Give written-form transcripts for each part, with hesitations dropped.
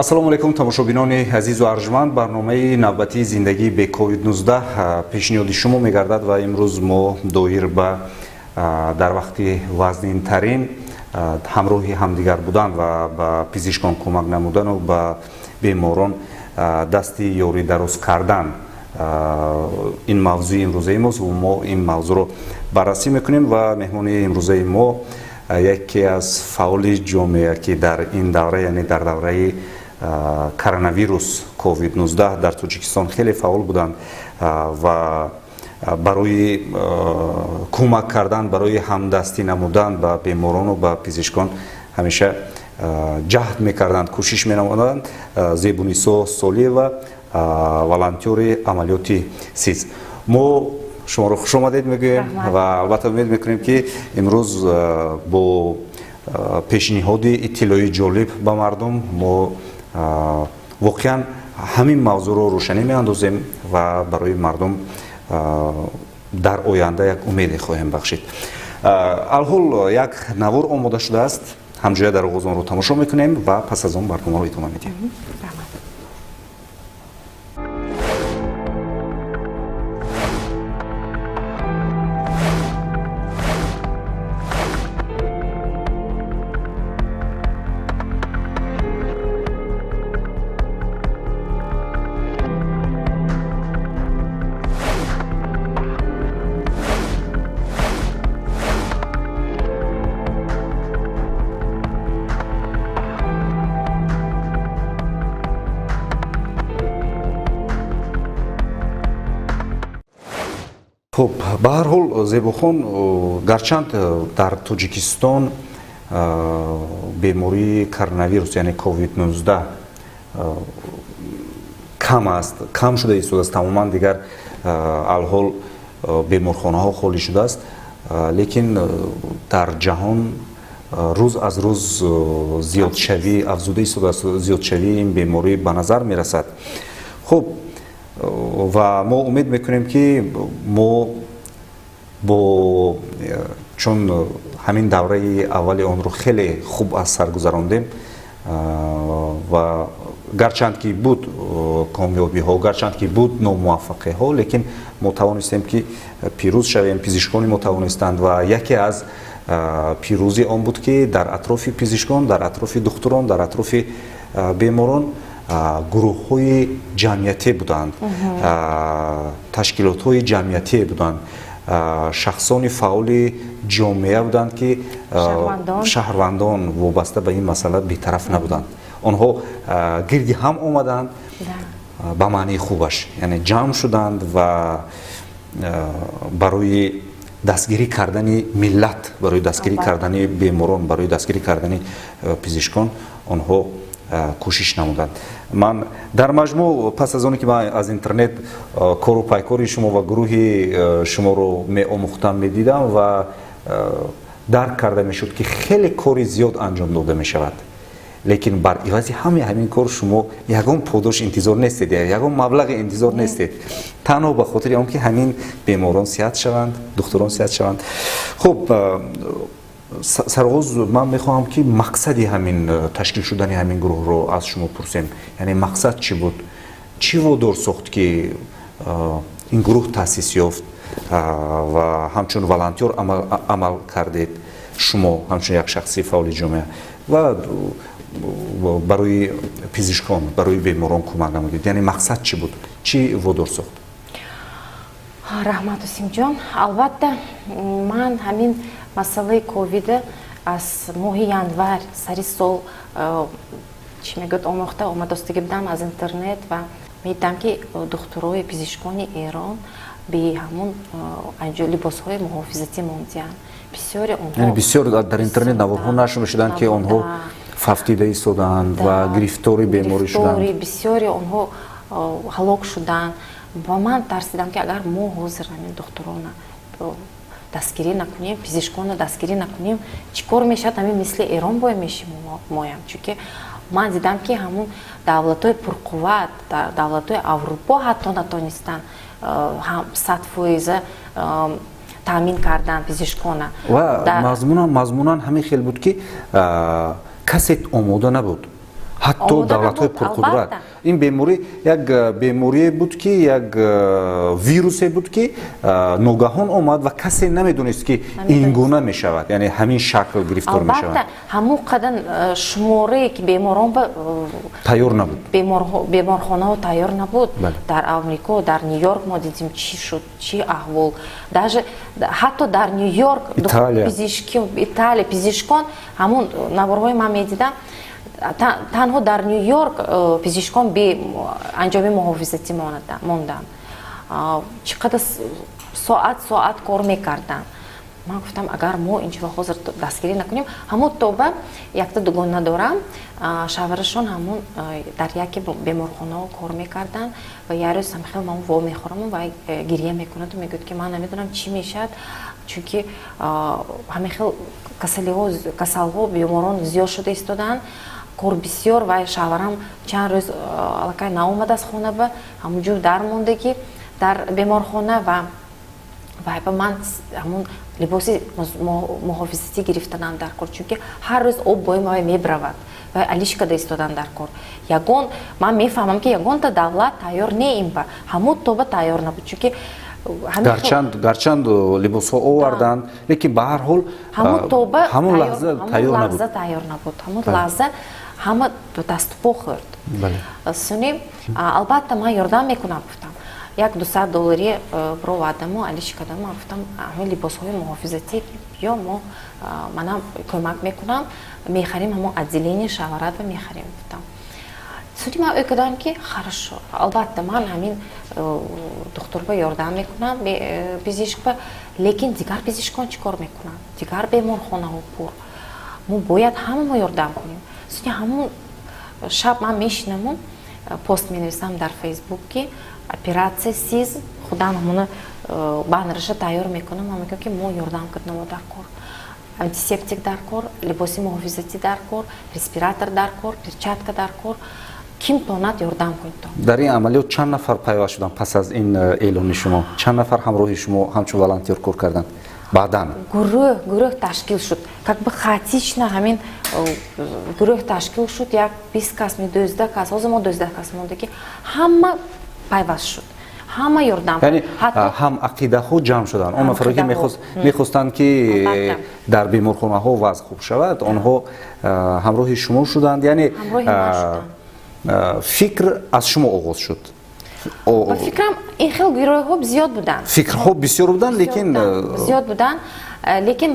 ассалому алайкум тамошобинони азизу арҷманд. барномаи навбатии зиндагии бе COVID-19 пешниҳоди шумо мегардад ва имрӯз мо доир ба дар вақти вазнинтарин ҳамроҳи ҳамдигар будан ва ба пизишкон кӯмак намудану ба беморон дасти ёрӣ дароз кардан ин мавзӯи имрӯзаи мост. мо ин мавзӯъро баррасӣ мекунем ва меҳмони имрӯзаи мо яке аз фаъоли ҷомеа ки дар ин давра, яъне дар давраи коронавирус COVID-19 дар Тоҷикистон хеле фаъол буданд ва барои кӯмак кардан, барои ҳамдастӣ намудан ба беморону ба пизишкон ҳамеша ҷаҳд мекарданд, кӯшиш менамуданд. Зебунисо Солиева, волонтёри амалиёти СИЗ. мо шуморо хушомадед мегӯем ва албатта умед мекунем ки имрӯз бо пешниҳоди иттилоии ҷолиб ба мардум мо воқеан ҳамин мавзӯъро рӯшанӣ меандозем ва барои мардум дар оянда як умеде хоҳем бахшид. алҳол як навор омода шудааст, ҳамҷоя дар оғоз онро тамошо мекунем ва пас аз он барномаро идома медиҳем. ба ҳар ҳол Зебохон, гарчанд дар Тоҷикистон бемории коронавирус яъне COVID-19 кам аст, кам шуда истодааст, тамоман дигар алҳол беморхонаҳо холӣ шудааст, лекин дар ҷаҳон рӯз аз рӯз зиёдшавӣ афзуда истодааст, зиёдшавии ин беморӣ ба назар мерасад. хуб, ва мо умед мекунем ки мо бо чун ҳамин давраи аввали онро хеле хуб аз сар гузарондем ва гарчанд ки буд комёбиҳо, гарчанд ки буд номуваффақиятҳо, лекин мо тавонистем ки пирӯз шавем, пизишкони мо тавонистанд ва яке аз пирӯзӣ он буд ки дар атрофи пизишкон, дар атрофи духтурон, дар атрофи беморон гурӯҳҳои ҷамъиятӣ буданд, ташкилотҳои ҷамъиятӣ буданд, шахсони фаъоли ҷомеа буданд ки шаҳрвандон вобаста ба ин масъала бетараф набуданд. онҳо гирди ҳам омаданд ба маънии хубаш, яъне ҷамъ шуданд ва барои дастгирӣ кардани миллат, барои дастгирӣ кардани беморон, барои дастгирӣ кардани пизишкон онҳо кӯшиш намуданд. ман дар маҷмӯъ пас аз оне ки ман аз интернет кору пайкори шумо ва гурӯҳи шуморо меомӯхтам, медидам ва дарк карда мешуд ки хеле кори зиёд анҷом дода мешавад, лекин бар ивази ҳамин кор шумо ягон подош интизор нестед, ягон маблағи интизор нестед, танҳо ба хотири он ки ҳамин беморон сиҳат шаванд, духтурон сиҳат шаванд. хуб, сароғоз ман мехоҳам ки мақсади ҳамин ташкил шудани ҳамин гурӯҳро аз шумо пурсем. Яъне мақсад чӣ буд? Чӣ водор сохт ки ин гурӯҳ таъсис ёфт ва ҳамчун волонтёр амал кардед шумо, ҳамчун як шахси фаъоли ҷомеа ва барои пизишкон, барои беморон кӯмак намудед? Яъне мақсад чӣ буд? Чӣ водор сохт? Раҳмат Усимҷон, албатта ман ҳамин масъалаи ковид аз моҳи январ сари сол чӣ мегӯяд омӯхта омадостагӣ будам аз интернет ва медидам ки духтурои пизишкони Эрон бе ҳамун либосҳои муҳофизатӣ монтиянд. Бисёри онҳо, бисёр дар интернет наворҳо нашр шуданд ки онҳо фавтида истоданд ва гирифтори беморӣ шуданд. Бисёри онҳо ҳалок шуданд. Ва ман тарсидам ки агар мо ҳозир ҳамин духтурона дастгирӣ накунем, пизишконро дастгирӣ накунем, чӣ кор мешавад? Ҳамин мисли Эрон бояд мешим моям. Чунки ман дидам ки ҳамун давлатҳои пурқувват, давлатҳои Аврупо ҳатто натонистанд 100% таъмин кардан пизишкона. Ва мазмунан ҳамин хел буд ки касе омода набуд. ҳатто давлатҳои пурқудрат. Ин беморӣ як беморие буд ки як вирусе буд ки ногаҳон омад ва касе намедонист ки ин гуна мешавад, яъне ҳамин шакл гирифтор мешавад. албатта ҳамон қадар шуморае ки беморон тайёр набуд, беморхонаҳо тайёр набуд. Дар Амрико, дар Нью-Йорк мо дидем чӣ шуд, чӣ аҳвол. Даже ҳатто дар Нью-Йорк Италия пизишкон ҳамон наворҳои ман медидам, танҳо дар Нью-Йорк пизишкон бе анҷоми муҳофизатӣ монданд. Чӣ қадар соат кор мекарданд. Ман гуфтам агар мо инчунин ҳозир дастгирӣ накунем, ҳамон тоба якта дугона дорам, шаварашон ҳамон дар яке беморхонаҳо кор мекарданд ва як рӯз ҳамхел ман во мехӯрам ва гирья мекунад ва мегӯяд ки ман намедонам чӣ мешавад, чунки ҳамихел касалҳо беморон зиёд шуда истодаанд. Кор бисёр ва шаварам чанд рӯз аллакай наомадааст хона ба ҳамонҷо дармондагӣ дар беморхона ва ман ҳамон либоси муҳофизатӣ гирифтанам дар кор, чунки ҳар рӯз об бои ма мебравад ва алишкада истодан дар кор. Ягон ман мефаҳмам ки ягонта давлат тайёр не ин ба ҳамон тоба тайёр набуд, чунки гарчанд либосҳо оварданд, лекин ба ҳар ҳол ҳамон лаҳза тайёр набуд. Ҳамон лаҳза ҳама даступо хӯрд. Сунем албатта ман ёрдам мекунам, гуфтам як $200 бро ваъдамо алишкада, ман гуфтам ҳамин либосҳои муҳофизатӣ ё манам кӯмак мекунам, мехарем ҳамон отделение шаварат ва мехарем. Гуфтам суди ман ӯ кардам ки хорошо, албатта ман ҳамин духтурба ёрдам мекунам, пизишкба, лекин дигар пизишкон чӣ кор мекунанд, дигар беморхонаҳо пур, мо бояд ҳамамо ёрдам кунем. Суди ҳамон шаб ман мешинаму пост менависам дар фейсбук ки операция сиз худам ҳамона баннерша тайёр мекунам, ман мегӯям ки мо ёрдам кардемо дар кор, антисептик дар кор, либоси муҳофизатӣ дар кор, респиратор дар кор, перчатка дар кор, ким тонад ёрдам кунед. Дар ин амалиёт чанд нафар пайваст шуданд пас аз ин эълони шумо? Чанд нафар ҳамроҳи шумо ҳамчун волонтер кор карданд? Баъдан гурӯҳ ташкил шуд, как бы хаотично ҳамин гурӯҳ ташкил шуд, як 20 кас, 12 кас, ҳозир мо 12 кас монда ки ҳама пайваст шуд, ҳама ёрдам. Яъне ҳам ақидаҳо ҷамъ шуданд. Он нафаре ки мехостанд ки дар беморхонаҳо вазъ хуб шавад, онҳо ҳамроҳи шумо шуданд, яъне фикр аз шумо оғоз шуд. Ба фикрам ин хел гурӯҳҳо зиёд буданд. Фикрҳо бисёр буданд, лекин зиёд буданд, лекин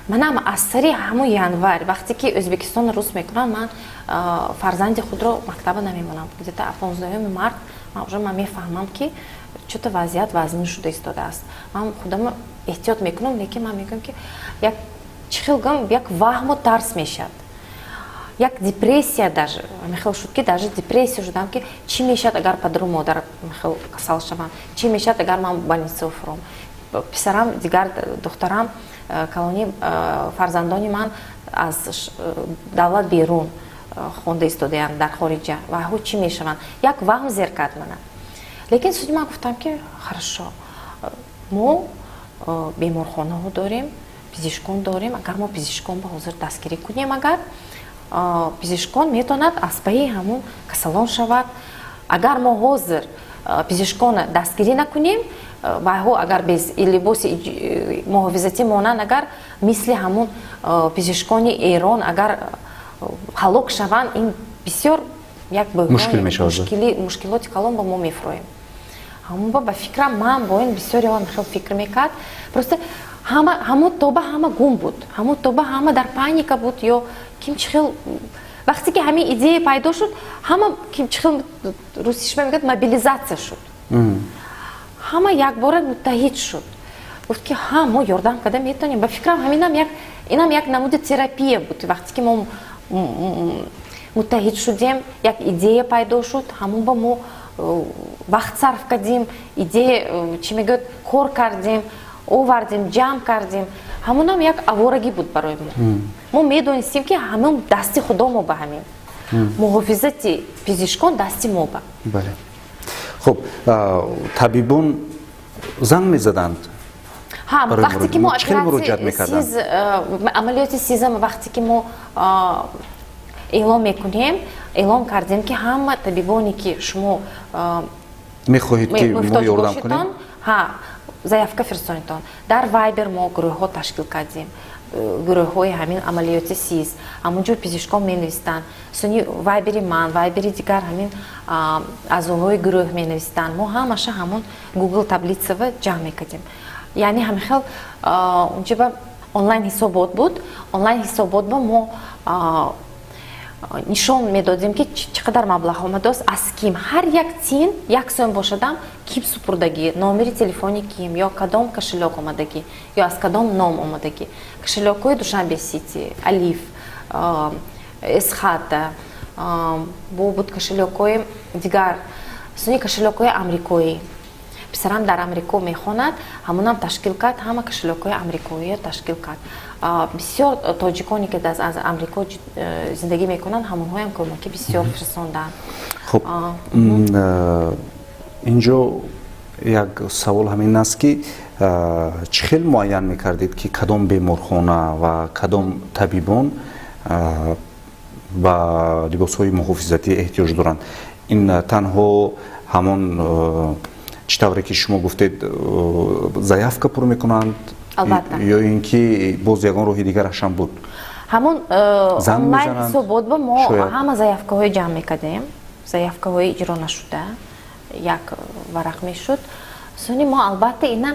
манам аз сари ҳамон январ вақте ки Ӯзбекистон рӯз мекунам, ман фарзанди худро мактаба намемонам. Где-то 15 март ман мефаҳмам ки чӯта вазъият вазнин шуда истодааст. Ман худам эҳтиёт мекунам, лекин ман мегӯям ки чӣ хел гам як ваҳму тарс мешавад. Як депрессия даже мехел шуд ки даже депрессия шудам ки чӣ мешавад агар падару модар мехел касал шаванд, чӣ мешавад агар ман больница офурам, писарам дигар духтарам калони фарзандони ман аз давлат берун хонда истодаанд дар хориҷа ва ҳо чӣ мешаванд, як ваҳм зер кард мана. Лекин суди ман гуфтам ки хорошо, мо беморхонаҳо дорем, пизишкон дорем, агар мо пизишкон ба ҳозир дастгирӣ кунем, агар пизишкон метавонад асбаи ҳамон касалон шавад. Агар мо ҳозир пизишкона дастгирӣ накунем, ваҳо агар без либоси муҳофизатӣ монанд, агар мисли ҳамон пизишкони Эрон агар ҳалок шаванд, ин бисёр як мушкилоти калон ба мо мефуроем. ҳамон ба фикрам ман бо ин бисёр хел фикр мекард. Просто ҳамон тоба ҳама гум буд, ҳамон тоба ҳама дар паника буд, ё ким чӣ хел вақте ки ҳамин идея пайдо шуд, ҳама ким чӣ хел русиш мегӯяд мобилизатсия шуд. ҳама якбора муттаҳид шуд. Гуфт ки ҳа мо ёрдам карда метавонем. Ба фикрам инам як намуди терапия буд. Вақте ки мо муттаҳид шудем, як идея пайдо шуд, ҳамон ба мо вақт сарф кардем, идея чӣ мегӯяд кор кардем, овардем, ҷамъ кардем. ҳамонам як аворагӣ буд барои мо. Мо медонистем ки ҳамон дасти худо мо ба ҳамин муҳофизати пизишкон дасти мо ба. Бале. Хуб, табибон занг мезаданд? Вақте ки мо амалиёти сизам, вақте ки мо эълон мекунем, эълон кардем ки ҳама табибоне ки шумо мехоҳед ки мо ёрдам кунем, заявка фирстонедтон. Дар Viber мо гурӯҳҳо ташкил кардем, гурӯҳҳои ҳамин амалиёти СИЗ, ҳамунҷо пизишкон менавистанд, суни Viber-и ман, Viber-и дигар ҳамин аъзоҳои гурӯҳ менавистанд. Мо ҳамаша ҳамун Google таблицава ҷамъ мекардем. Яъне ҳамин хел унҷаба онлайн ҳисобот буд. Онлайн ҳисоботба мо нишон медодем ки чӣ қадар маблағ омадааст, аз ким, ҳар як цин як сом бошадам ким супурдагӣ, номери телефони ким, ё кадом кошелёк омадагӣ, ё аз кадом ном омадагӣ. Кошелёкҳои Душанбе Сити, Алиф, Эсхата, бо буд кошелёкҳои дигар, суни кошелёкҳои амрикоӣ. Писарам дар Амрико мехонад, ҳамунам ташкил кард, ҳама кошелёкҳои амрикоиро ташкил кард. Бисёр тоҷиконе ки аз Амрико зиндагӣ мекунанд, ҳамонҳоям кӯмакӣ бисёр фирсонданд. Хуб, инҷо як савол ҳамин аст ки чӣ хел муайян мекардед ки кадом беморхона ва кадом табибон ба либосҳои муҳофизатӣ эҳтиёҷ доранд? Ин танҳо ҳамон чӣ тавре ки шумо гуфтед заявка пур мекунанд, ё ин ки боз ягон роҳи дигарашам буд? ҳамун онлайн ҳисоботба мо ҳама заявкаҳои ҷамъ мекардем, заявкаҳои иҷро нашуда як варақ мешуд. Суни мо албатта ина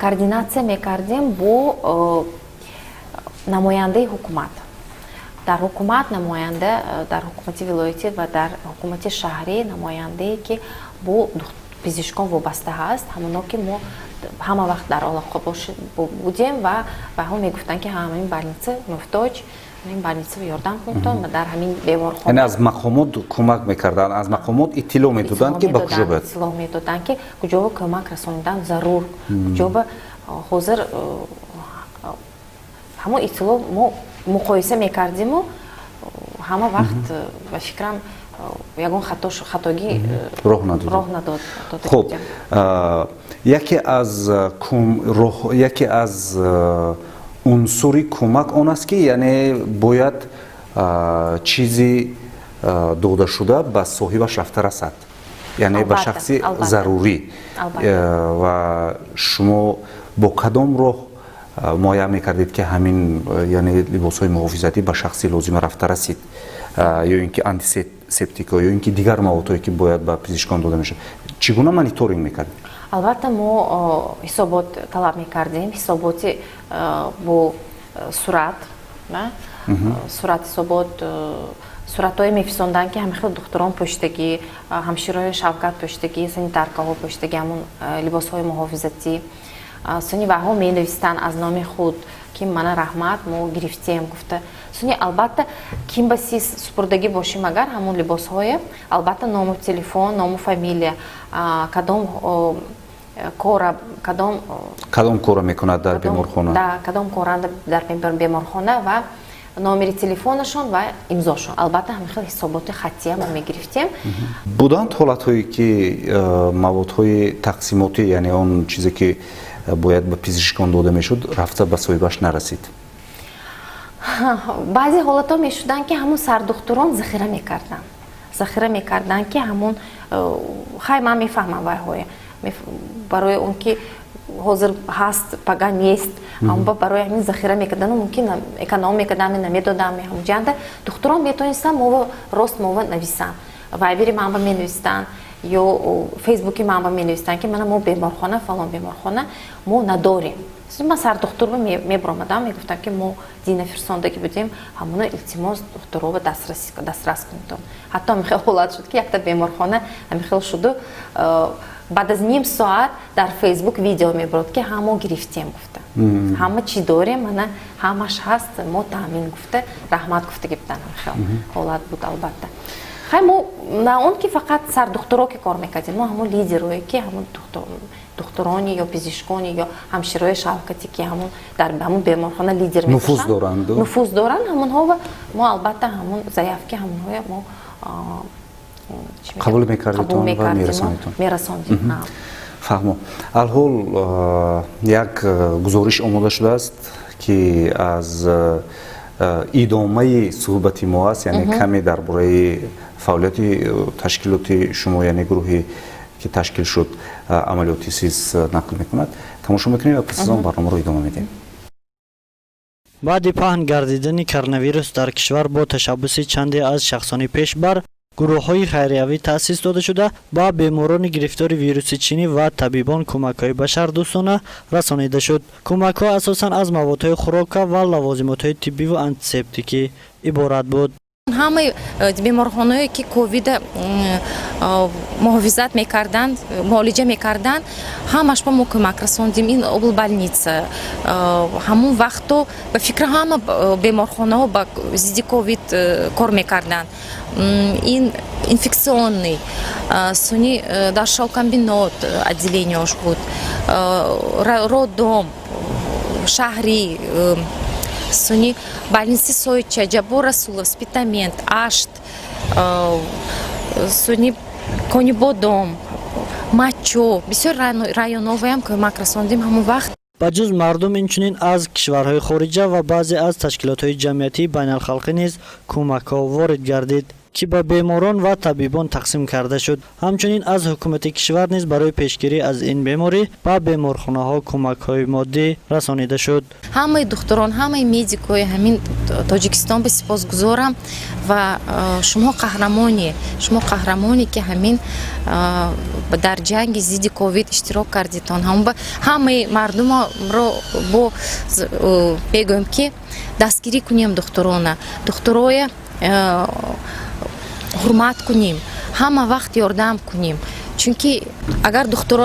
координатсия мекардем бо намояндаи ҳукумат. Дар ҳукумат намоянда, дар ҳукумати вилоятӣ ва дар ҳукумати шаҳрӣ намояндае ки бо пизишкон вобаста ҳаст, ҳамоно ки мо ҳама вақт дар алоқа будем ва ҳо мегуфтанд ки ҳамин больница муҳтоҷ, ин больницаро ёрдам кунтон ва дар ҳамин беморхона. Яъне аз мақомот кӯмак мекарданд, аз мақомот иттилоъ медоданд ки ба куҷо бояд? Иттилоъ медоданд ки куҷоба кӯмак расонидан зарур, куҷоба ҳозир ҳамон иттилоъ мо муқоиса мекардиму ҳама вақт ба фикрам ягон хатогӣ роҳ надод. Хуб, яке аз унсури кӯмак он аст ки яъне бояд чизи додашуда ба соҳибаш рафта расад, яъне ба шахси зарурӣ. Ва шумо бо кадом роҳ муайян мекардед ки ҳамин яъне либосҳои муҳофизатӣ ба шахси лозима рафта расид, ё ин ки антисептика ё ин ки дигар маводҳое ки бояд ба пизишкон дода мешавад? Чӣ гуна мониторинг мекардед? Албатта мо ҳисобот талаб мекардем, ҳисоботи бо сурат, сурат ҳисобот, суратҳое мефирстондан ки ҳамин хел духтурон пӯшидагӣ, ҳамширои Шавкат пӯшидагӣ, санитаркаҳо пӯшидагӣ, ҳамун либосҳои муҳофизатӣ. Суни ваҳо менавистанд аз номи худ ки мана раҳмат мо гирифтем гуфта. Суни албатта ким ба сиз супурдагӣ бошим агар ҳамун либосҳое, албатта ному телефон, ному фамилия, кадом кора мекунад дар беморхона, кадом коранд дар беморхона ва номери телефонашон ва имзошон. Албатта ҳамин хел ҳисоботи хаттия мо мегирифтем. Буданд ҳолатҳое ки маводҳои тақсимотӣ, яъне он чизе ки бояд ба пизишкон дода мешуд, рафта ба соҳибаш нарасид? Баъзе ҳолатҳо мешуданд ки ҳамун сардухтурон захира мекарданд ки ҳамун хай ман мефаҳмам вайҳое барои он ки ҳозир ҳаст пага нест, аммо барои ҳамин захира мекардан мумкин эконом мекардам, намедодам ҳамҷанда духтурон метавонистанд мово рост мово нависанд, вайбери манба менавистанд ё фейсбуки манба менавистанд ки мана мо беморхона фалон беморхона мо надорем. Ман сардухтурба мебуромадам, мегуфтам ки мо дина фирсондагӣ будем, ҳамуна илтимос духтуроба дастрас кунтон. Ҳатто ҳамин хел ҳолат шуд ки якта беморхона ҳамин хел шуду баъд аз ним соат дар фейсбук видео мебурод ки ҳама гирифтем гуфта. Ҳама чӣ дорем, мана ҳамаш ҳаст, мо таъмин гуфта, раҳмат гуфта гиптан ҳамин хел ҳолат буд албатта. Хай мо на он ки фақат сардухтуро ки кор мекардем, мо ҳамун лидерое ки ҳамун духтурони ё пизишкони ё ҳамширои Шавкати ки ҳамун дар ҳамун беморхона лидер мебошанд, нуфуз доранд, ҳамунҳо мо албатта ҳамун заявки ҳамунҳое мо қабул мекардитон ва мерасондем. фаҳмо. Алҳол як гузориш омода шудааст ки аз идомаи суҳбати мо аст, яъне каме дар бораи фаъолияти ташкилоти шумо, яъне гурӯҳе ки ташкил шуд амалиёти сиз нақл мекунад. тамошо мекунем ва пас аз он барномаро идома медиҳем. баъди паҳн гардидани коронавирус дар кишвар бо ташаббуси чанде аз шахсони пешбар гурӯҳҳои хайриявӣ таъсис дода шуда ба беморони гирифтори вируси чинӣ ва табибон кӯмакҳои башардӯстона расонида шуд. кӯмакҳо асосан аз маводҳои хӯрока ва лавозимотҳои тиббиву антисептикӣ иборат буд. ҳамаи беморхонаҳое ки ковид муҳофизат мекарданд, муолиҷа мекарданд, ҳамаш ба мо кӯмак расондем. ин облбольница ҳамон вақто ба фикра ҳама беморхонаҳо ба зидди ковид кор мекарданд. ин инфексионный суни дар шалкомбинот отделениёш буд, роддом шаҳрӣ, суни больницы Сойча, Ҷаббор Расулов, Спитамент, Ашт, суни Конибодом, Мачо, бисёр районоваям кӯмак расондем ҳамон вақт. ба ҷуз мардум инчунин аз кишварҳои хориҷа ва баъзе аз ташкилотҳои ҷамъиятии байналхалқӣ низ кӯмакҳо ворид гардид ки ба беморон ва табибон тақсим карда шуд. ҳамчунин аз ҳукумати кишвар низ барои пешгирӣ аз ин беморӣ ба беморхонаҳо кӯмакҳои моддӣ расонида шуд. ҳамаи духтурон, ҳамаи медикои ҳамин Тоҷикистон ба сипосгузорам ва шумо қаҳрамоне ки ҳамин дар ҷанги зидди ковид иштирок кардитон. ҳамаи мардумро бо бегӯем ки дастгирӣ кунем духтуроя ҳурмат кунем, ҳама вақт ёрдам кунем, чунки агар духтуро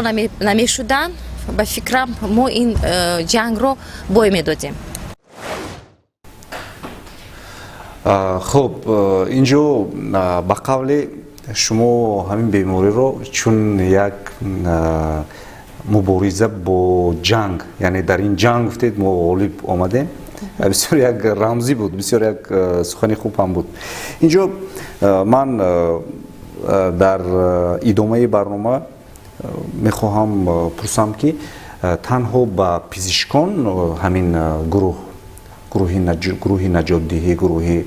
намешуданд ба фикрам мо ин ҷангро бой медодем. хуб, инҷо ба қавли шумо ҳамин бемориро чун як мубориза бо ҷанг, яъне дар ин ҷанг гуфтед мо ғолиб омадем. бисёр як рамзӣ буд, бисёр як сухани хуб ҳам буд. инҷо ман дар идомаи барнома мехоҳам пурсам ки танҳо ба пизишкон ҳамин гурӯҳи наҷотдиҳӣ, гурӯҳи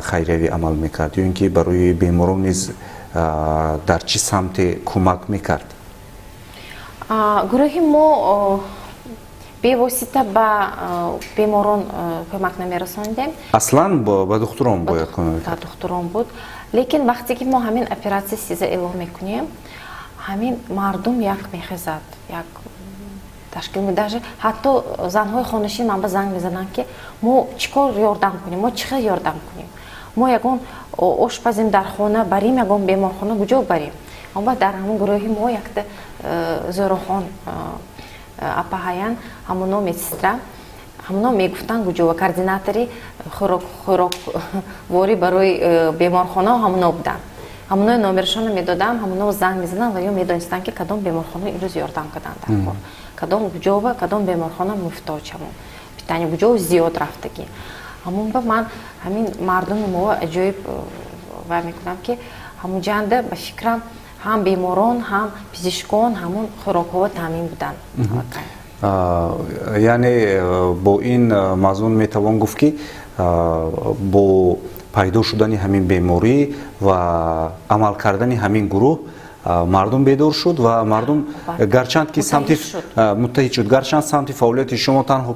хайриявӣ амал мекард ё ин ки барои беморон низ дар чӣ самте кӯмак мекард? гурӯҳи мо бевосита ба беморон кӯмак намерасондем. Аслан ба духтурон бояд кӯмак? Ба духтурон буд. Лекин вақте ки мо ҳамин оператсия сеза эълон мекунем, ҳамин мардум як мехезад, як ташкил медаҳад. ҳатто занҳои хонашин ман ба занг мезананд ки мо чӣ кор ёрдам кунем, мо чӣ хел ёрдам кунем, мо ягон ошпазем дар хона барем, ягон беморхона куҷо барем. дар ҳамон гурӯҳи мо якта Зӯрухон апа ҳаян, ҳамуно медсестра, ҳамуно мегуфтанд куҷо, координатори хӯрокворӣ барои беморхона ҳамуно буданд. ҳамуно номерашонро медодам, ҳамуно занг мезананд ва ё медонистанд ки кадом беморхона имрӯз ёрдам карданд дар кор, кадом куҷо ва кадом беморхона муфтоҷ, ҳамон питани куҷо зиёд рафтагӣ. ҳамон ба ман ҳамин мардуми мо аҷоиб ва мекунам ки ҳамон ҷанда ба фикрам ҳам беморон, ҳам пизишкон ҳамон хӯрокҳо таъмин буданд. яъне бо ин мазмун метавон гуфт ки бо пайдо шудани ҳамин беморӣ ва амал кардани ҳамин гурӯҳ мардум бедор шуд ва мардум гарчанд ки самти муттаҳид шуд, гарчанд самти фаъолияти шумо танҳо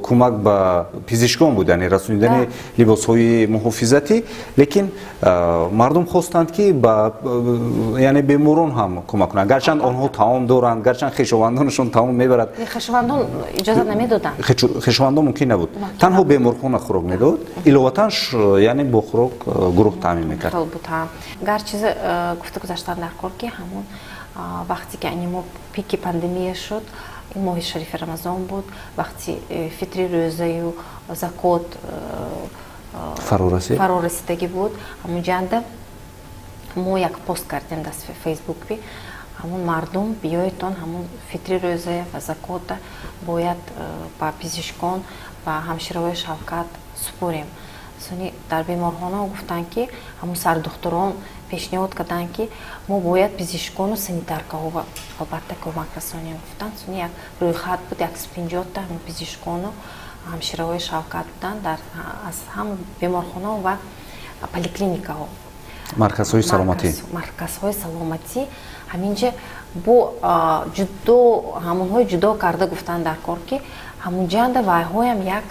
кӯмак ба пизишкон буд, яъне расонидани либосҳои муҳофизатӣ, лекин мардум хостанд ки ба яъне беморон ҳам кӯмак кунанд, гарчанд онҳо таом доранд, гарчанд хешовандонашон таом мебарад. Хешовандон иҷозат намедоданд. Хешовандон мумкин набуд, танҳо беморхона хӯрок медод, иловатан яъне бо хӯрок гурӯҳ таъмин мекард. гарчи гуфта гузаштан дар кор ки ҳамон вақте ки мо пики пандемия шуд, ин моҳи шарифи рамазон буд, вақти фитри рӯзаю закот фарорасидагӣ буд, ҳамон ҷанда мо як пост кардем дар фейсбуки, ҳамон мардум биёедтон ҳамон фитри рӯзая ва закота бояд ба пизишкон ва ҳамшираҳои шавкат супорем. дар беморхона гуфтанд ки ҳамон сардухтурон пешниҳод карданд ки мо бояд пизишкону санитаркаҳо албатта кӯмак расонем. гуфтанд як рӯйхат буд, 150 пизишкону ҳамшираҳои шавкат буданд аз ҳама беморхонаҳо ва поликлиникаҳо, марказҳои саломатӣ. марказҳои саломатӣ ҳаминҷа бо ҷудо ҳамонҳои ҷудо карда гуфтанд дар кор ки ҳамунҷанда вайҳоям як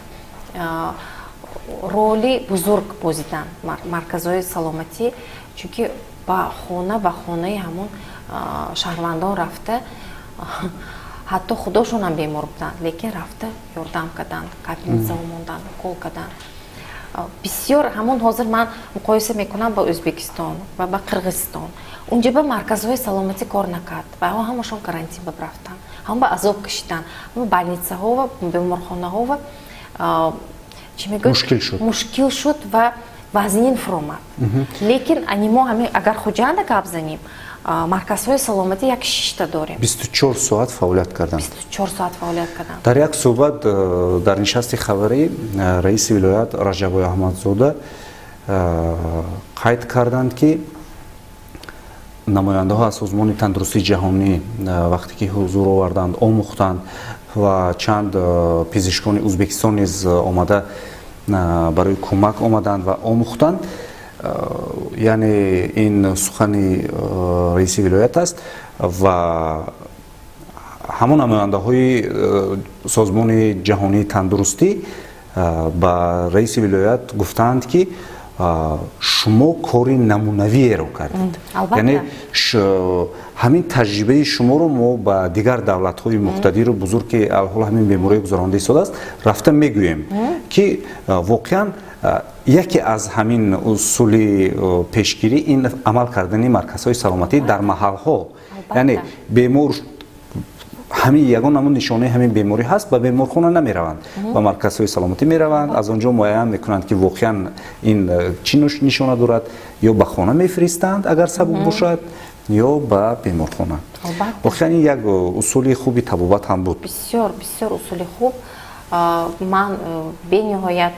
роли бузург бозиданд марказҳои саломатӣ, чунки ба хонаи ҳамон шаҳрвандон рафта ҳатто худошонам бемор буданд, лекин рафта ёрдам карданд, кабинетсаҳо монданд, укол карданд. бисёр ҳамон ҳозир ман муқоиса мекунам ба Ӯзбекистон ва ба Қирғизистон. Унҷа ба марказҳои саломатӣ кор накард. Вайҳо ҳамашон карантин рафтанд, ҳама ба азоб кашиданд, ҳама больницаҳо ва беморхонаҳо ва мушкил шуд ва вазнин фуромад. Лекин анимо ҳамин агар хуҷанда гап занем, марказҳои саломатӣ як 6та дорем. 24 соат фаъолият карданд. 24 соат фаъолият карданд. дар як суҳбат дар нишасти хабарӣ раиси вилоят Раҷабои Аҳмадзода қайд карданд ки намояндаҳо аз созмони тандурустии ҷаҳонӣ вақте ки ҳузур оварданд, омӯхтанд ва чанд пизишкони Ӯзбекистон низ омада барои кӯмак омаданд ва омӯхтанд. яъне ин сухани раиси вилоят аст ва ҳамон намояндаҳои созмони ҷаҳонии тандурустӣ ба раиси вилоят гуфтанд ки шумо кори намунавиеро кардед. Яъне ҳамин таҷрибаи шуморо мо ба дигар давлатҳои муқтадиру бузург ки алҳол ҳамин бемории гузаронида истодаст рафта мегӯем ки воқеан яке аз ҳамин усули пешгирӣ ин амал кардани марказҳои саломатӣ дар маҳалҳо, яъне бемор ҳамин ягон намуд нишонаи ҳамин беморӣ ҳаст, ба беморхона намераванд, ба марказҳои саломатӣ мераванд, аз он ҷо муайян мекунанд ки воқеан ин чӣ нишона дорад, ё ба хона мефиристанд агар сабук бошад, ё ба беморхона. Воқеан ин як усули хуби табобат ҳам буд. Бисёр усули хуб. Ман бениҳоят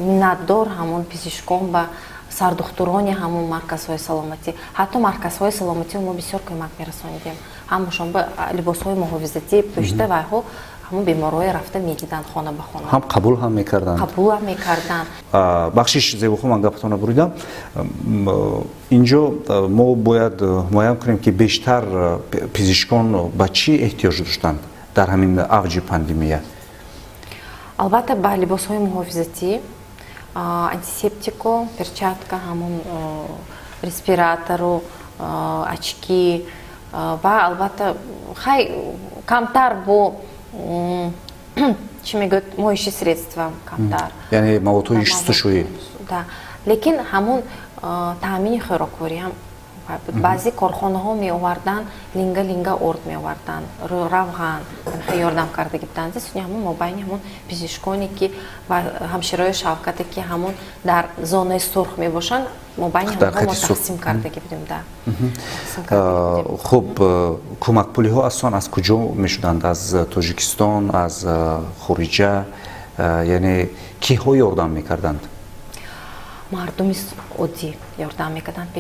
миннатдор ҳамон пизишкон ба сардухтурони ҳамон марказҳои саломатӣ. Ҳатто марказҳои саломатиро мо бисёр кӯмак мерасонидем. Ҳамашон ба либосҳои муҳофизатӣ пӯшида вайҳо ҳамон беморҳои рафта медиданд хона ба хона. Ҳам қабул ҳам мекарданд. Бахшиш Зебухо, ман гапатона буридам. Инҷо мо бояд муайян кунем ки бештар пизишкон ба чӣ эҳтиёҷ доштанд дар ҳамин авҷи пандемия? Албатта ба либосҳои муҳофизатӣ, антисептико, перчатка, ҳамон респиратору, очки ва албатта хай камтар бо чӣ мегӯяд моиши средства камтар. Яъне маводҳои шустушӯӣ. Да. Лекин ҳамон таъмини хӯрокворӣ ҳам баъзе корхонаҳо меоварданд, линга орд меоварданд, равған ёрдам кардагӣ буданд. Суни ҳамон мобайни ҳамон пизишконе ки ва ҳамшираҳои шавкате ки ҳамон дар зонаи сурх мебошанд, мобайни ҳамонҳо мо тақсим кардагӣ будем. Хуб, кӯмакпулиҳо асон аз куҷо мешуданд? Аз Тоҷикистон, аз хориҷа, яъне киҳо ёрдам мекарданд? Мардуми оддӣ ёрдам мекарданд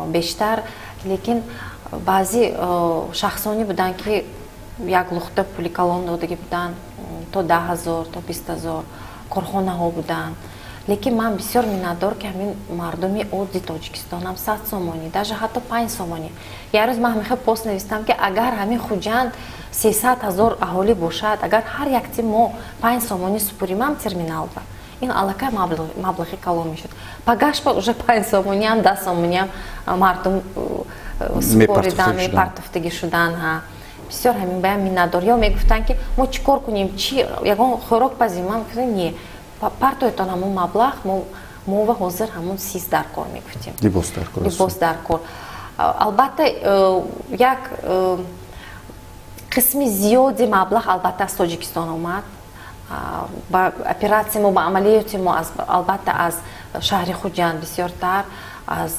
бештар, лекин баъзи шахсоне буданд ки як лухта пули калон додагӣ буданд, то 10,000 то 20,000 корхонаҳо буданд. Лекин ман бисёр миннатдор ки ҳамин мардуми одди Тоҷикистонам 100 сомонӣ, даже ҳатто 5 сомонӣ. Як рӯз ман ҳамихел пост навистам ки агар ҳамин хуҷанд 300,000 аҳолӣ бошад, агар ҳар якти мо 5 сомонӣ супуримам терминалба, ин аллакай маблағи калон мешуд. Пагашба уже 5 сомониам, 10 сомониам мардум супоридан, мепартофтагӣ шудан. Бисёр ҳамин баям миннатдор. Ё мегуфтанд ки мо чӣ кор кунем, чӣ ягон хӯрок пазимам, не партоятон ҳамон маблағ, мо ва ҳозир ҳамон сиз дар кор мегуфтем. Либос дар кор. Албатта як қисми зиёди маблағ албатта аз Тоҷикистон омад. Ба операция мо, ба амалиёти мо албатта аз шаҳри Хуҷанд бисёртар, аз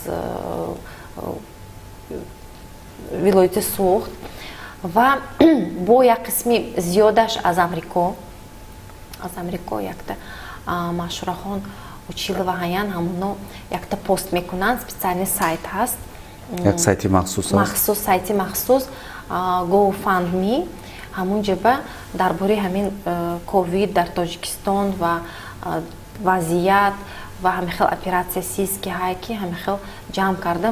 вилояти Суғд ва бо як қисми зиёдаш аз Амрико якта Машурахон Училова ҳаян ҳамоно якта пост мекунанд, специални сайт ҳаст. Як сайти махсус сайти махсус GoFundMe ҳамун ҷаба дар бораи ҳамин ковид дар тоҷикистон ва вазъият ва ҳамин хел оператсия сиски ҳайки ҳамин хел ҷамъ карда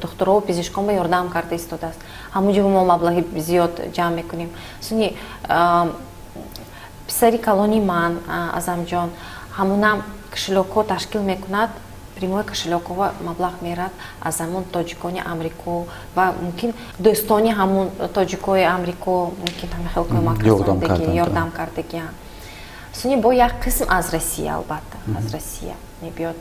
духтурову пизишконро ёрдам карда истодааст. ҳамун ҷаба мо маблағи зиёд ҷамъ мекунем. суни писари калони ман Азамҷон ҳамунам кошелёкҳо ташкил мекунад, прямой кошелёкҳо маблағ мерад аз ҳамун тоҷикони амрико ва мумкин дӯстони ҳамун тоҷикои амрико мумкин ҳамин хел кӯмак ёрдам кардагиам. суни бо як қисм аз Россия албатта аз Россия мебиёд.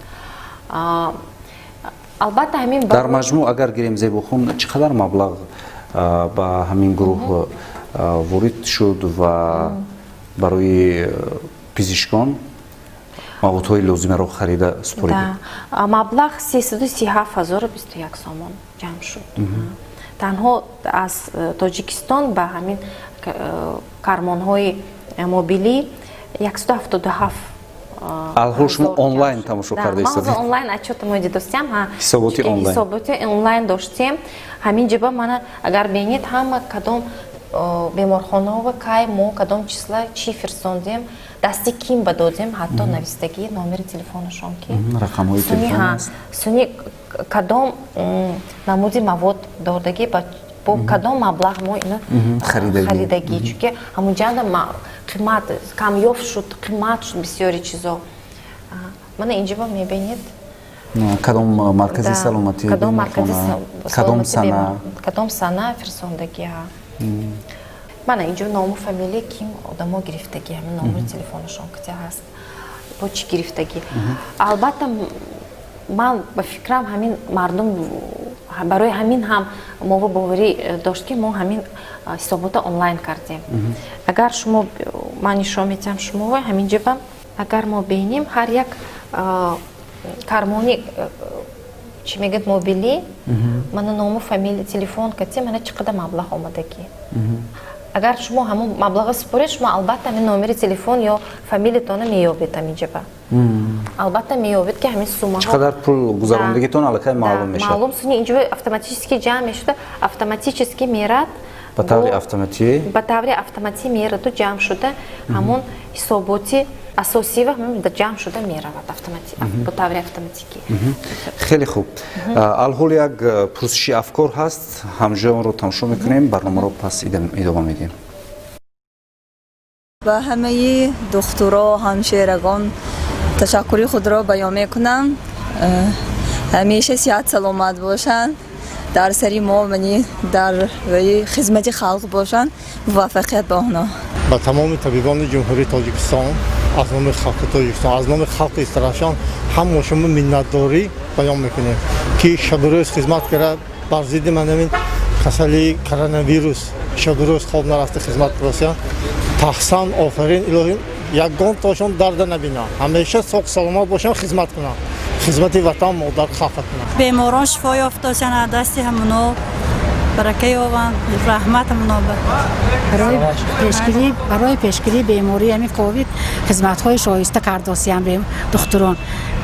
албатта ҳамин дар маҷмӯъ агар гирем Зебухун чӣ қадар маблағ ба ҳамин гурӯҳ ворид шуд ва барои пизишкон маводҳои лозимаро харида супоридед? маблағ 337,021 сомон ҷамъ шуд. танҳо аз тоҷикистон ба ҳамин кармонҳои мобилӣ 177 алҳол шумо онлайн тамошо карда истодед? онлайн отчёти мо дидостем, ҳисоботи онлайн доштем. ҳамин ҷаба мана агар бинед ҳама кадом беморхонаҳо кай мо кадом числа чӣ фирсондем, дасти ким ба додем, ҳатто навистагӣ номери телефонашон ки рақамҳои телефон аст. суни кадом намуди мавод додагӣ бо кадом маблағ мо ино харидагӣ, чунки ҳамун ҷанда қимат камёфт шуд, қимат шуд бисёри чизо. мана инҷаба мебинед кадом маркази саломатӣ кадом сана фирсондагиа. мана инҷо ному фамилия ким одамо гирифтагӣ, ҳамин номери телефонашон кати ҳаст, бо чӣ гирифтагӣ. албатта ман ба фикрам ҳамин мардум барои ҳамин ҳам мо боварӣ дошт ки мо ҳамин ҳисобота онлайн кардем. агар шумо ман нишон медиҳам шуморо ҳамин ҷаба агар мо бинем ҳар як кармони чӣ мегӯяд мобилӣ мана ному фамилия телефон кати мана чӣ қадар маблағ омадагӣ. агар шумо ҳамун маблаға супоред шумо албатта ҳамин номери телефон ё фамилиятона меёбед ҳамин ҷаба. албатта меёбед ки ҳамин суммаҳо чӣ қадар пул гузарондагитон аллакай маълум мешавад. маълум суни инҷаба автоматически ҷамъ мешуда, автоматически мерад ба таври автоматӣ мераду ҷамъ шуда ҳамун ҳисоботи асосива ҷамъ шуда меравад бо таври автоматикӣ. хеле хуб. алҳол як пурсиши афкор ҳаст, ҳамҷонро тамошо мекунем, барномаро пас идома медиҳем. ба ҳамаи духтуро ҳамшерагон ташаккури худро баён мекунам. ҳамеша сиҳат саломат бошанд, дар сари мо дар хизмати халқ бошанд. муваффақият ба онҳо. ба тамоми табибони ҷумҳурии Тоҷикистон аз номи халқи Тоҷикистон, аз номи халқи Истарашон ҳама шумо миннатдорӣ баён мекунем ки шабрӯз хизмат кара бар зидди манамин касали коронавирус шабрӯз хоб нарафта хизмат куросиям. таҳсан офарин илоҳӣ ягон тошон дарда набина, ҳамеша соғ саломат бошам, хизмат кунам, хизмати ватан модар халқа кунам. беморон шифо ёфташанд, аз дасти ҳамуно барака ёбанд, раҳмат ҳамуно барои пешгирии бемории ҳамин ковид хизматҳои шоиста кардосиям духтурон.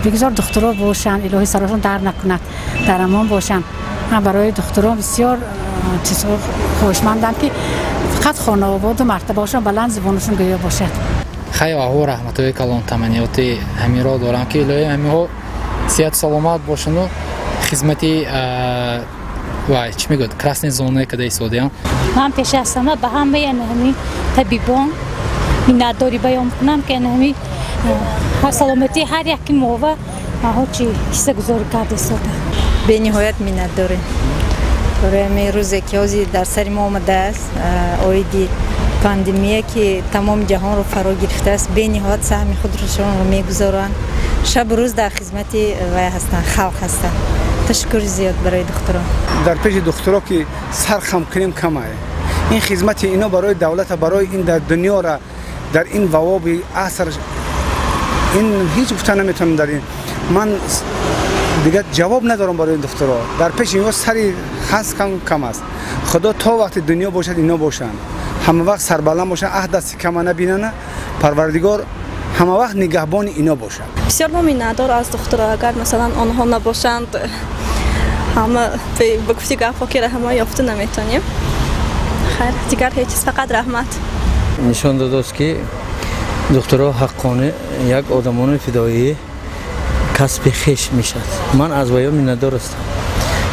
бигзор духтуро бошанд, илоҳӣ сарашон дар накунад, дар амон бошанд. ман барои духтурон бисёр хоҳишмандам ки фақат хонаводу мартабаашон баланд зубонашон гӯё бошад. хайр аҳо раҳматҳои калон таманниёти ҳамиро дорам ки илоҳӣ ҳамиҳо сиҳат саломат бошанду хизмати чӣ мегӯяд красни зонаи када истодиям. ман пеш аз ҳама ба ҳамаи ҳамин табибон миннатдорӣ баён мекунам ки ҳамин саломатии ҳар яки мова маҳо чӣ ҳиссагузорӣ карда истода. бениҳоят миннатдорем барои ҳамин рӯзе ки ҳозир дар сари мо омадааст, оиди пандемия ки тамоми ҷаҳонро фаро гирифтааст. бениҳоят саҳми худрошонро мегузоранд, шабу рӯз дар хизмати вай ҳастанд, халқ ҳастанд. ташаккури зиёд барои духтурон. дар пеши духтуро ки сар хам кунем камае. ин хизмати ино барои давлата, барои ин дар дунёра дар ин вавоби аср ин ҳеҷ гуфта наметавонам. дар ин ман дигар ҷавоб надорам барои духтуро. дар пеши ино сари ҳаст кам аст. худо то вақти дунё бошад ино бошанд, ҳама вақт сарбаланд бошанд, аҳ дасти кама набинана. парвардигор ҳама вақт нигаҳбони ино бошад. бисёр мо миннатдор аз духтуро. агар масалан онҳо набошанд ҳама ба гуфти гапҳо ки раҳма ёфта наметонем. خیر دیگر هیچ چیز فقط رحمت نشان داداست که دکترها حقانه یک آدمان فدایی کسب خویش میشد. من از ویا میندار هستم.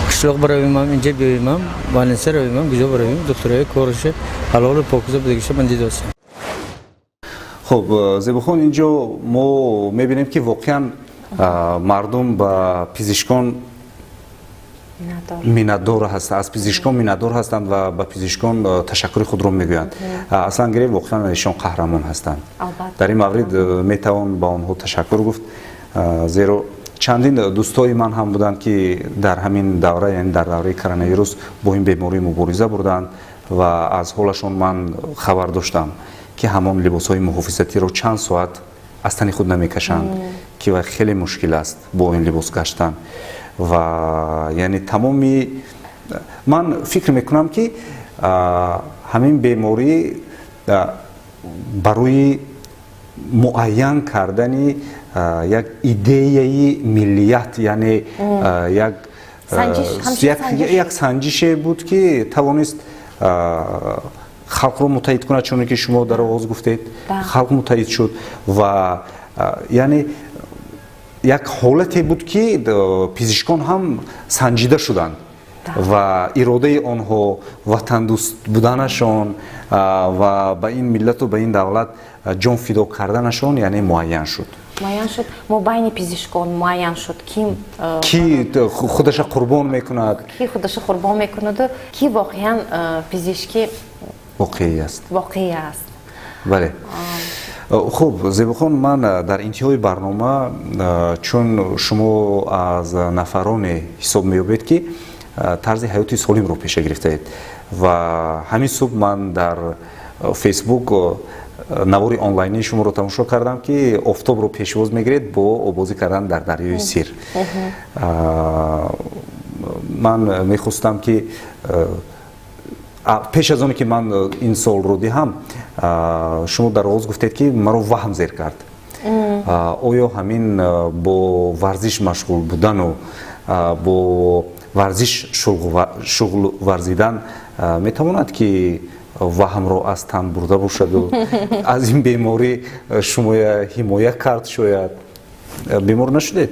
قشلاق برویم اینجا بیایم والنسه رویم کجا برویم دکترای کارش حلال و پاکیزه بودگیش من دیده هستم. خب زیباخان اینجا ما میبینیم که واقعا مردم با پزشکان میندار هستند، از پزشکان میندار هستند و به پزشکان تشکر خود را میگویند. اصلا گریه واقعا ایشان قهرمان هستند. در این مورد میتوان با آنها تشکر گفت، زیرا چندین دوستای من هم بودند که در همین دوره، یعنی در دوره کرونا ویروس با این بیماری مبارزه بردند و از حالشون من خبر داشتم که همان لباسهای محافظتی رو چند ساعت از تن خود نمیکشند که خیلی مشکل است با این لباس گشتن و یعنی تمامی من فکر میکنم که همین بیماری برای معین کردن یک ایده ملیت، یعنی یک سنجش بود که توانست خلق رو متحد کنه، چون که شما در آغاز گفتید خلق متحد شد و یعنی یک حالتی بود که پزشکان هم سنجیده شدند و اراده آنها وطن دوست بودنشان و به این ملت و به این دولت جان فدا کردنشان یعنی معین شد. معین شد، مبین پزشکان معین شد کی خودش قربان میکند، کی خودش قربان میکند و کی واقعا پزشکی واقعی است. واقعی است. بله. خب زیباخان، من در انتهای برنامه چون شما از نفران حساب میابید که طرز حیاتی سالم رو پیش گرفتید و همین صبح من در فیسبوک نوار آنلاینی شما رو تماشا کردم که آفتاب رو پیشواز میگیرید با آبازی کردن در دریای سیر. من میخواستم که پیش از آنی که من این سال رو دهم شما در آغاز گفتید که مرا وهم زیر کرد. آیا همین با ورزش مشغول بودن و با ورزش شغل ورزیدن میتواند که وهم رو از تن برده باشد و از این بیماری شما حمایت کرد؟ شاید بیمار نشدید؟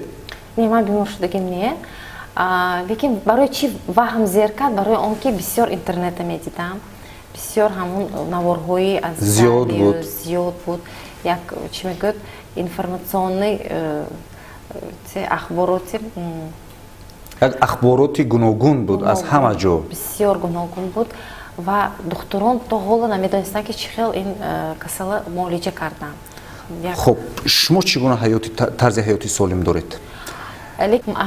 نه، من بیمار شدگیم نه، لیکن برای چی وهم زیر کرد؟ برای آن که بسیار اینترنت میدیدم، بسیار همون نوارهای از زیاد بود، یک چی میگوید اینفورماسیونی اخباراتی گوناگون بود از همه جا، بسیار گوناگون بود و دکتران تا حالا نمیدانستند که چی خیلی این کسل معالجه کردن. خب شما چگونه طرز حیاتی سالم دارید؟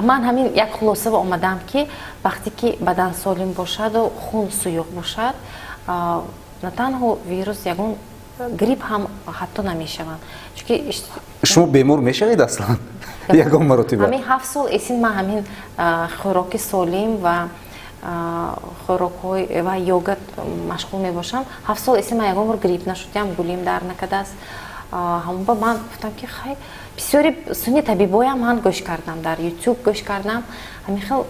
من همین یک خلاصه با آمدم که وقتی که بدن سالم باشد و خون سیوح باشد، نه تنها ویروس یگون گریپ هم حتی نمیشوند. شما بیمار میشوید اصلا؟ یگان مراتبه؟ همین 7 سال ایسین من همین خوراک سالم و خوراک‌های و یوگا مشغول میباشم. 7 سال ایسین من یگان بار گریپ نشدم، گولیم در نکرده است. همون با من گفتم که خیلی بسیاری سنی طبیبای هم من گوش کردم، در یوتیوب گوش کردم. همین خیلی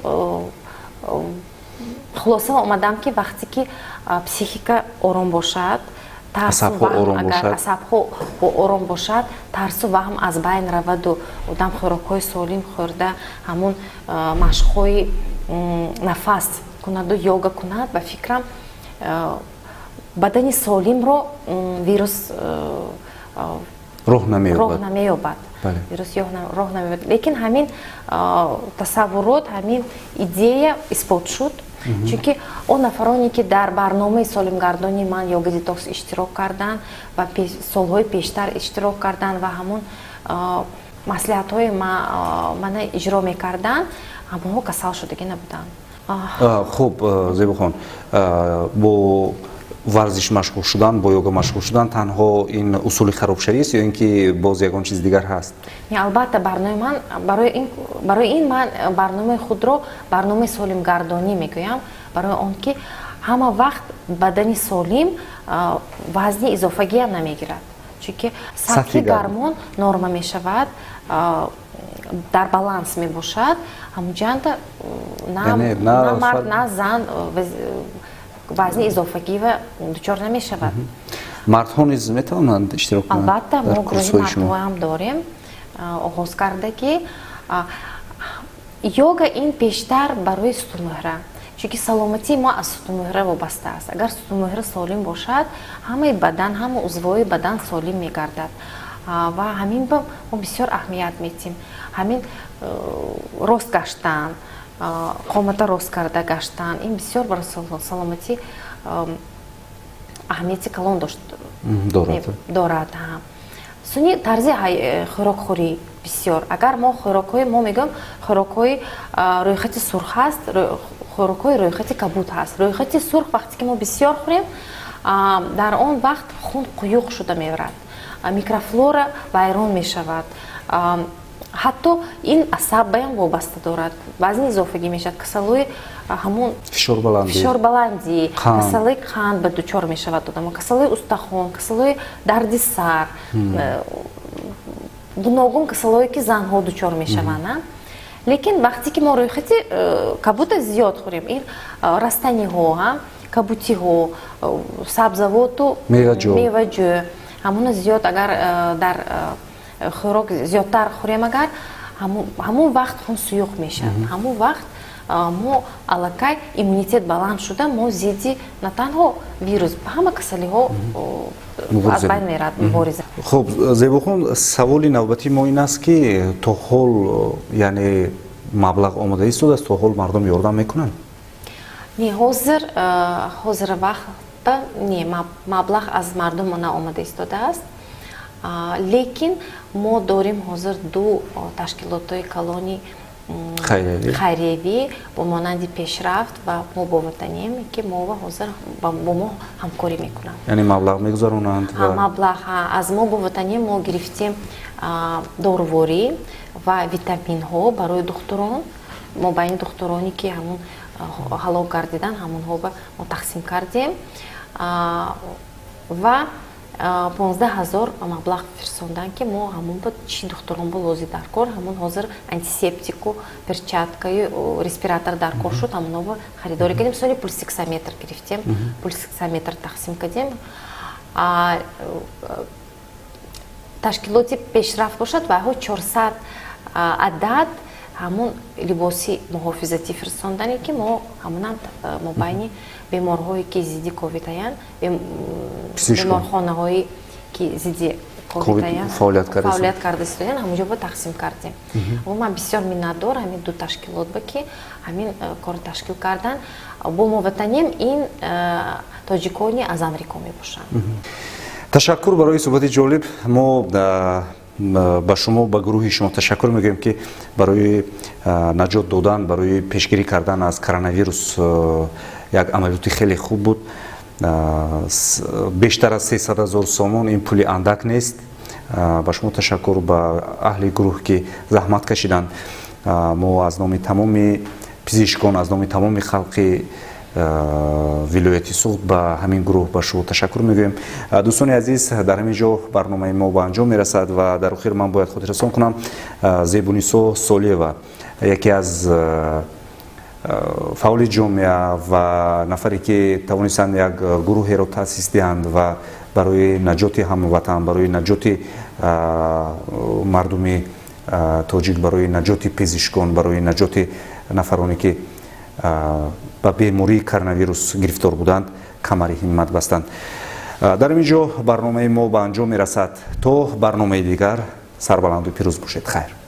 خلاصه آمدم که وقتی که پسیخیکا آرام باشد، عصب‌ها آرام باشد، ترس و وهم از بین رود و آدم خوراک‌های سالم خورده، همون مشق‌های نفس کند و یوگا کند، و فکرم بدن سالم رو ویروس راه نمی‌یابد. ویروس راه نمی‌یابد. لیکن همین تصورات، همین ایده اثبات شد، چون اون نفرانی که در برنامه سالمگردانی من یوگا دیتوکس اشتراک کردن و سالهای پیشتر اشتراک کردن و همون مصلحت‌های من اجرا می‌کردن، همونها کسل شدگی نبودن. خب زیباخان، با ورزش مشغول شدن، با یوگا مشغول شدن تنها این اصول خرابشری است یا اینکه باز یگان چیز دیگر هست؟ البته برنامه من برای این من برنامه خود رو برنامه سالمگردانی میگویم، برای آن که همه وقت بدن سالم وزن اضافگی هم نمیگیرد، چون که سطح گرمون نرم می شود، در بالانس می باشد، همونجا نه مرد نه زن вазни изофагӣ ва дучор намешавад. мардҳо низ метавонанд иштирок кунанд? албатта дар мо гурӯҳи курсҳои шумо? мардҳо ҳам дорем оғоз карда ки йога ин бештар барои сутумӯҳра, чунки саломатии мо аз сутумӯҳра вобаста аст. Агар сутумӯҳра солим бошад, ҳамаи бадан, ҳама узвои бадан солим мегардад ва ҳамин ба мо бисёр аҳамият медиҳем. Ҳамин рост гаштан, қомата рост карда гаштан, ин бисёр барои саломатӣ аҳамияти калон дорад. Суни тарзи хӯрокхӯрӣ бисёр. Агар мо хӯрокҳои мо мегӯем хӯрокҳои рӯйхати сурх ҳаст, хӯрокҳои рӯйхати кабуд ҳаст. Рӯйхати сурх вақте ки мо бисёр хӯрем, дар он вақт хун қуюқ шуда меворад, микрофлора вайрон мешавад. ҳатто ин асабаям вобаста дорад. вазни изофагӣ мешавад, касалои ҳамун фишорбаландӣ, касалои қанд ба дучор мешавад одамо, касалои устахон, касалои дарди сар, гуногун касалое ки занҳо дучор мешаванд. лекин вақте ки мо рӯйхати кабуда зиёд хӯрем, ин растаниҳо, кабутиҳо, сабзавоту меваҷӯ, ҳамуна зиёд агар дар хӯрок зиёдтар хӯрем, агар ҳамун вақт хун суюқ мешавад. ҳамун вақт мо аллакай иммунитет баланд шуда, мо зидди на танҳо вирус, ҳама касалиҳо аз байн мерад мубориза. хуб, Зебохон, саволи навбати мо ин аст ки то ҳол яъне маблағ омода истодааст, то ҳол мардум ёрдам мекунанд? Не, ҳозир вақта не, маблағ аз мардум наомада истодааст. лекин мо дорем ҳозир ду ташкилотҳои калони хайриявӣ бо монанди пешрафт ва мо бо ватанием ки мо ҳозир бо мо ҳамкорӣ мекунанд. Яъне маблағ мегузаронанд? Маблағ аз мо бо ватанием мо гирифтем доруворӣ ва витаминҳо барои духтурон. Мо ба ин духтуроне ки ҳамун ҳалок гардидан, ҳамунҳо мо тақсим кардем ва 15,000 маблағ фирсондан ки мо ҳамун ба чӣ духтурон бо лози дар кор, ҳамун ҳозир антисептику, перчаткаю, респиратор дар кор шуд, ҳамунҳо харидорӣ кардем. Соли пулсиксометр гирифтем, пулсиксометр тақсим кардем. Ташкилоти пешрафт бошад ва 400 адад ҳамун либоси муҳофизатӣ фирсондане ки мо ҳамунам мобайни беморҳое ки зидди ковид аян, беморхонаҳое ки зидди ковид аян фаъолият карда истоян, ҳамунҷо ба тақсим кардем. Ман бисёр миннатдор ҳамин ду ташкилот ба ки ҳамин кор ташкил кардан. Бо мо ватанем ин тоҷикони аз Амрико мебошанд. ташаккур барои суҳбати ҷолиб. Мо ба шумо, ба гурӯҳи шумо ташаккур мегӯем ки барои наҷот додан, барои пешгирӣ кардан аз коронавирус як амалиёти хеле хуб буд. бештар аз 300,000 сомон ин пули андак нест. ба шумо ташаккур, ба аҳли гурӯҳ ки заҳмат кашиданд. мо аз номи тамоми пизишкон, аз номи тамоми халқи вилояти суғд ба ҳамин гурӯҳ ба шумо ташаккур мегӯем. дӯстони азиз, дар ҳамин ҷо барномаи мо ба анҷом мерасад ва дар охир ман бояд хотиррасон кунам Зебунисо Солиева, яке аз фаъоли ҷомеа ва нафаре ки тавонистанд як гурӯҳеро таъсис диҳанд ва барои наҷоти ҳамватан, барои наҷоти мардуми тоҷик, барои наҷоти пизишкон, барои наҷоти нафароне ки ба бемории коронавирус гирифтор буданд, камари ҳиммат бастанд. дар ин ҷо барномаи мо ба анҷом мерасад. То барномаи дигар, сарбаланду пирӯз бошед. хайр.